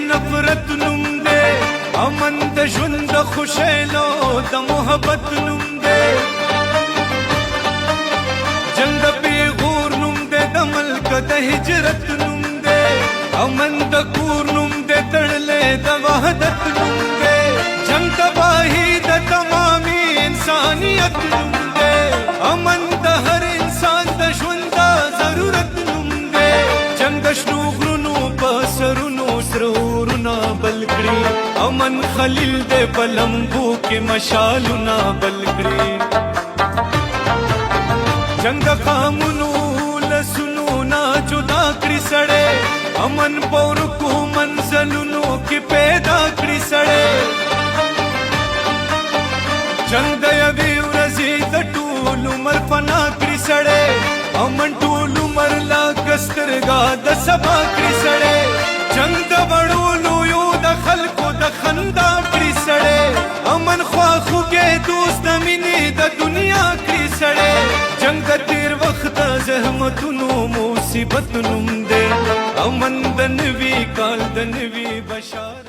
نفرت نوم دے امن د ژوند د خوشیلو د محبت نوم دے جنگ د پیغور نوم دے د ملک د هجرت نوم دے امن د کور نوم دے تړلې د وحدت نوم دے جنگ تباہی د تمامي انسانیت نوم دے امن د هر انسان د ژوند د ضرورت نوم دے جنگ د شنو غرونو په سرونو سرورونه بل کړي امن خلیل دے بلمبو کې مشالونه بل کړي جنگ د قامونو لسونو نا جدا کړي سړې امن پور کو منزلونو کې پیدا کړي سړې جنگ د یوې ورځې د ټول عمر فنا کړي سړې امن ټول عمر لا کسترګا د سبا کړي سړې جنگ د وړو لویو د خلکو د خندا کړي سړې امن خواخوږې دوست د مینې د دنیا کړي سړې جنگ د تیر وخت زحمتونو مصیبت نوم دے امن د نوي کال د نوي بشار